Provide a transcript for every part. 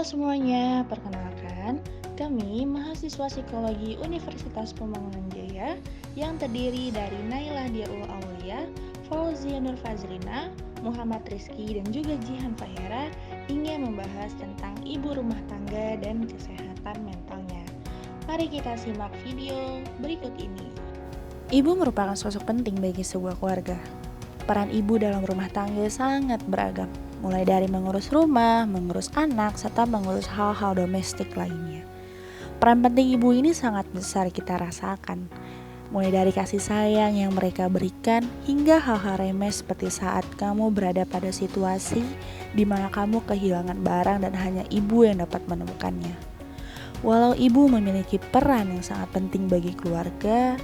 Halo semuanya, perkenalkan, kami mahasiswa psikologi Universitas Pembangunan Jaya yang terdiri dari Naila Diaul Aulia, Fauzia Nur Fazrina, Muhammad Rizky, dan juga Jihan Fahera ingin membahas tentang ibu rumah tangga dan kesehatan mentalnya. Mari kita simak video berikut ini. Ibu merupakan sosok penting bagi sebuah keluarga. Peran ibu dalam rumah tangga sangat beragam, mulai dari mengurus rumah, mengurus anak, serta mengurus hal-hal domestik lainnya. Peran penting ibu ini sangat besar kita rasakan, mulai dari kasih sayang yang mereka berikan hingga hal-hal remeh seperti saat kamu berada pada situasi di mana kamu kehilangan barang dan hanya ibu yang dapat menemukannya. Walau ibu memiliki peran yang sangat penting bagi keluarga,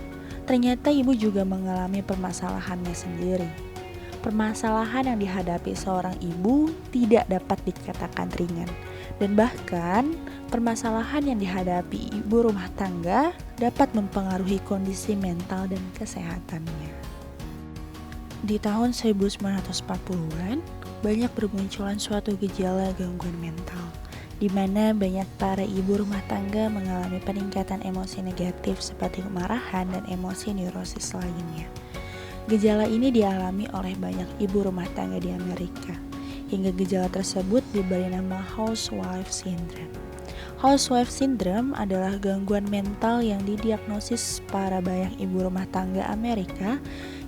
ternyata ibu juga mengalami permasalahannya sendiri. Permasalahan yang dihadapi seorang ibu tidak dapat dikatakan ringan, dan bahkan permasalahan yang dihadapi ibu rumah tangga dapat mempengaruhi kondisi mental dan kesehatannya. Di tahun 1940-an, banyak bermunculan suatu gejala gangguan mental, di mana banyak para ibu rumah tangga mengalami peningkatan emosi negatif seperti kemarahan dan emosi neurosis lainnya. Gejala ini dialami oleh banyak ibu rumah tangga di Amerika, hingga gejala tersebut diberi nama housewife syndrome. Housewife syndrome adalah gangguan mental yang didiagnosis para banyak ibu rumah tangga Amerika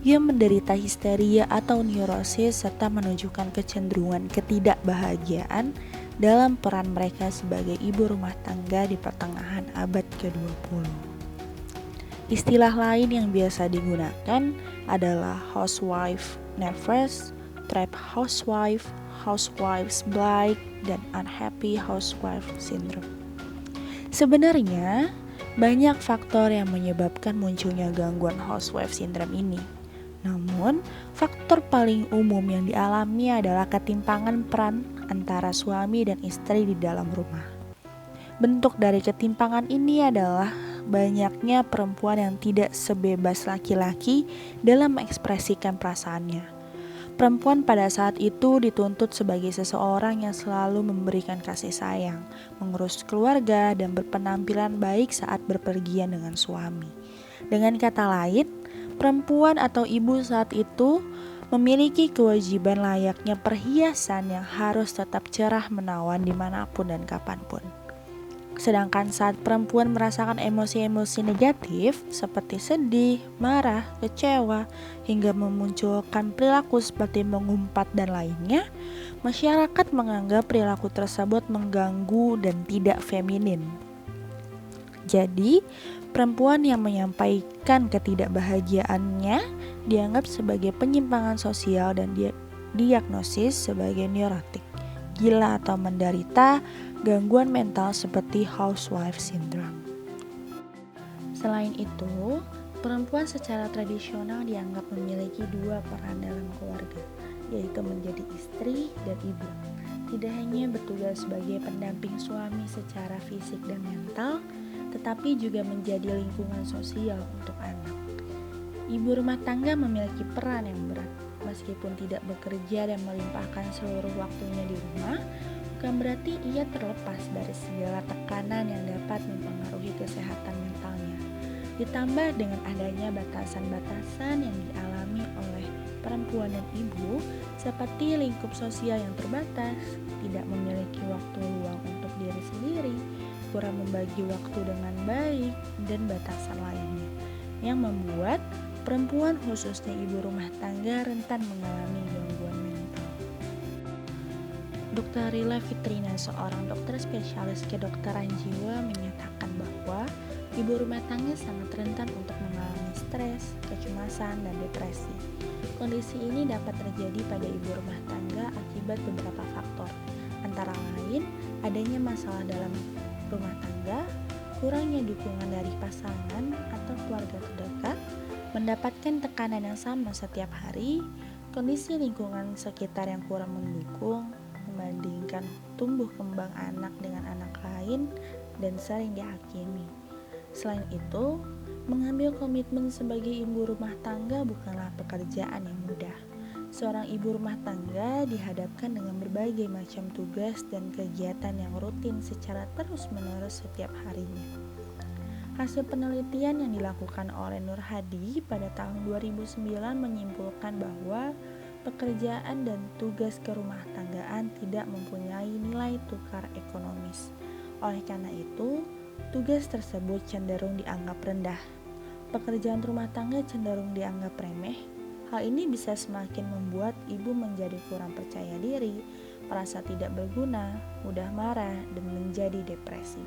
yang menderita histeria atau neurosis serta menunjukkan kecenderungan ketidakbahagiaan dalam peran mereka sebagai ibu rumah tangga di pertengahan abad ke-20. Istilah lain yang biasa digunakan adalah housewife nervous, trapped housewife, housewife's blight, dan unhappy housewife syndrome. Sebenarnya, banyak faktor yang menyebabkan munculnya gangguan housewife syndrome ini. Namun, faktor paling umum yang dialami adalah ketimpangan peran antara suami dan istri di dalam rumah. Bentuk dari ketimpangan ini adalah banyaknya perempuan yang tidak sebebas laki-laki dalam mengekspresikan perasaannya. Perempuan pada saat itu dituntut sebagai seseorang yang selalu memberikan kasih sayang, mengurus keluarga, dan berpenampilan baik saat berpergian dengan suami. Dengan kata lain, perempuan atau ibu saat itu memiliki kewajiban layaknya perhiasan yang harus tetap cerah menawan dimanapun dan kapanpun. Sedangkan saat perempuan merasakan emosi-emosi negatif seperti sedih, marah, kecewa, hingga memunculkan perilaku seperti mengumpat dan lainnya, masyarakat menganggap perilaku tersebut mengganggu dan tidak feminin. Jadi, perempuan yang menyampaikan ketidakbahagiaannya dianggap sebagai penyimpangan sosial dan diagnosis sebagai neurotik, gila atau menderita gangguan mental seperti housewife syndrome. Selain itu, perempuan secara tradisional dianggap memiliki dua peran dalam keluarga, yaitu menjadi istri dan ibu. Tidak hanya bertugas sebagai pendamping suami secara fisik dan mental, tetapi juga menjadi lingkungan sosial untuk anak. Ibu rumah tangga memiliki peran yang berat, meskipun tidak bekerja dan melimpahkan seluruh waktunya di rumah, bukan berarti ia terlepas dari segala tekanan yang dapat mempengaruhi kesehatan mentalnya. Ditambah dengan adanya batasan-batasan yang dialami oleh perempuan dan ibu, seperti lingkup sosial yang terbatas, tidak memiliki waktu luang untuk diri sendiri, kurang membagi waktu dengan baik, dan batasan lainnya, yang membuat perempuan khususnya ibu rumah tangga rentan mengalami gangguan mental. Dr. Rila Fitrina, seorang dokter spesialis kedokteran jiwa, menyatakan bahwa ibu rumah tangga sangat rentan untuk mengalami stres, kecemasan, dan depresi. Kondisi ini dapat terjadi pada ibu rumah tangga akibat beberapa faktor, antara lain adanya masalah dalam rumah tangga, kurangnya dukungan dari pasangan atau keluarga terdekat, mendapatkan tekanan yang sama setiap hari, kondisi lingkungan sekitar yang kurang mendukung, membandingkan tumbuh kembang anak dengan anak lain, dan sering dihakimi. Selain itu, mengambil komitmen sebagai ibu rumah tangga bukanlah pekerjaan yang mudah. Seorang ibu rumah tangga dihadapkan dengan berbagai macam tugas dan kegiatan yang rutin secara terus-menerus setiap harinya. Hasil penelitian yang dilakukan oleh Nur Hadi pada tahun 2009 menyimpulkan bahwa pekerjaan dan tugas kerumah tanggaan tidak mempunyai nilai tukar ekonomis. Oleh karena itu, tugas tersebut cenderung dianggap rendah. Pekerjaan rumah tangga cenderung dianggap remeh. Hal ini bisa semakin membuat ibu menjadi kurang percaya diri, merasa tidak berguna, mudah marah, dan menjadi depresi.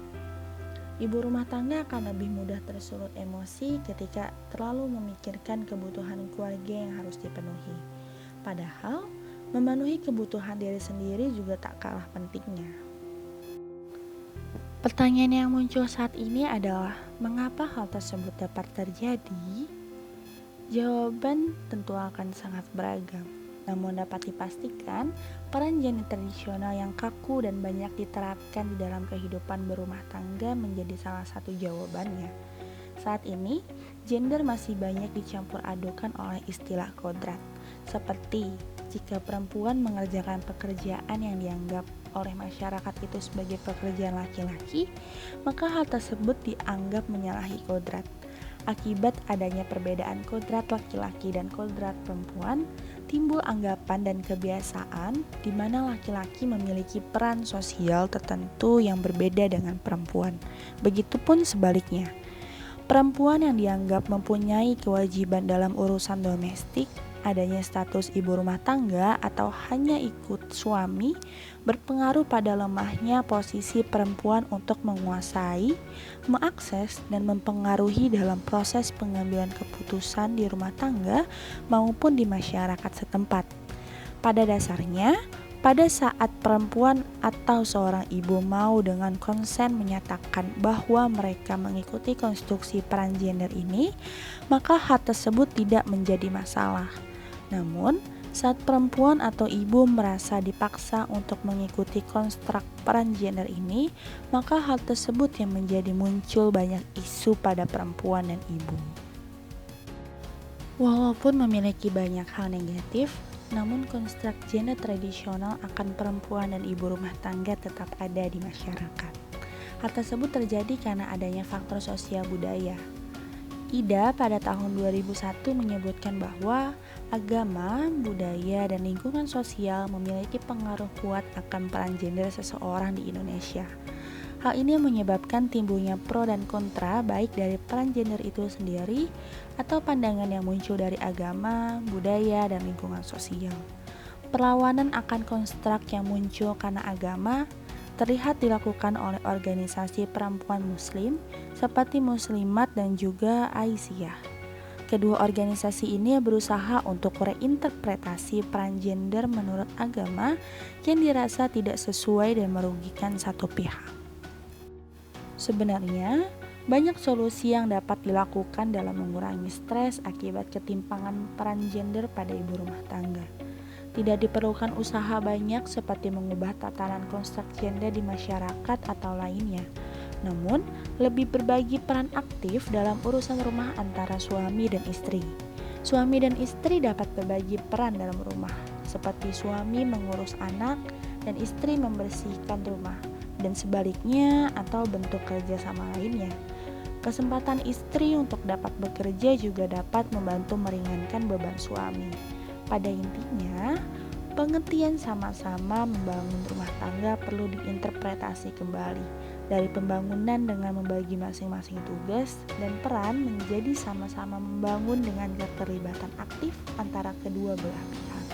Ibu rumah tangga akan lebih mudah tersulut emosi ketika terlalu memikirkan kebutuhan keluarga yang harus dipenuhi. Padahal, memenuhi kebutuhan diri sendiri juga tak kalah pentingnya. Pertanyaan yang muncul saat ini adalah, mengapa hal tersebut dapat terjadi? Jawaban tentu akan sangat beragam. Namun dapat dipastikan, peran gender tradisional yang kaku dan banyak diterapkan di dalam kehidupan berumah tangga menjadi salah satu jawabannya. Saat ini, gender masih banyak dicampur adukan oleh istilah kodrat, seperti jika perempuan mengerjakan pekerjaan yang dianggap oleh masyarakat itu sebagai pekerjaan laki-laki, maka hal tersebut dianggap menyalahi kodrat. Akibat adanya perbedaan kodrat laki-laki dan kodrat perempuan, timbul anggapan dan kebiasaan di mana laki-laki memiliki peran sosial tertentu yang berbeda dengan perempuan. Begitupun sebaliknya. Perempuan yang dianggap mempunyai kewajiban dalam urusan domestik, adanya status ibu rumah tangga atau hanya ikut suami, berpengaruh pada lemahnya posisi perempuan untuk menguasai, mengakses, dan mempengaruhi dalam proses pengambilan keputusan di rumah tangga maupun di masyarakat setempat. Pada dasarnya, pada saat perempuan atau seorang ibu mau dengan konsen menyatakan bahwa mereka mengikuti konstruksi peran gender ini, maka hal tersebut tidak menjadi masalah. Namun, saat perempuan atau ibu merasa dipaksa untuk mengikuti konstruk peran gender ini, maka hal tersebut yang menjadi muncul banyak isu pada perempuan dan ibu. Walaupun memiliki banyak hal negatif, namun konstruk gender tradisional akan perempuan dan ibu rumah tangga tetap ada di masyarakat. Hal tersebut terjadi karena adanya faktor sosial budaya. IDA pada tahun 2001 menyebutkan bahwa agama, budaya, dan lingkungan sosial memiliki pengaruh kuat akan peran gender seseorang di Indonesia. Hal ini menyebabkan timbulnya pro dan kontra baik dari peran gender itu sendiri atau pandangan yang muncul dari agama, budaya, dan lingkungan sosial. Perlawanan akan konstruk yang muncul karena agama terlihat dilakukan oleh organisasi perempuan muslim seperti Muslimat dan juga Aisyah. Kedua organisasi ini berusaha untuk reinterpretasi peran gender menurut agama yang dirasa tidak sesuai dan merugikan satu pihak. Sebenarnya, banyak solusi yang dapat dilakukan dalam mengurangi stres akibat ketimpangan peran gender pada ibu rumah tangga. Tidak diperlukan usaha banyak seperti mengubah tatanan konstruk gender di masyarakat atau lainnya. Namun, lebih berbagi peran aktif dalam urusan rumah antara suami dan istri. Suami dan istri dapat berbagi peran dalam rumah, seperti suami mengurus anak dan istri membersihkan rumah, dan sebaliknya atau bentuk kerjasama lainnya. Kesempatan istri untuk dapat bekerja juga dapat membantu meringankan beban suami. Pada intinya, pengertian sama-sama membangun rumah tangga perlu diinterpretasi kembali dari pembangunan dengan membagi masing-masing tugas dan peran menjadi sama-sama membangun dengan keterlibatan aktif antara kedua belah pihak.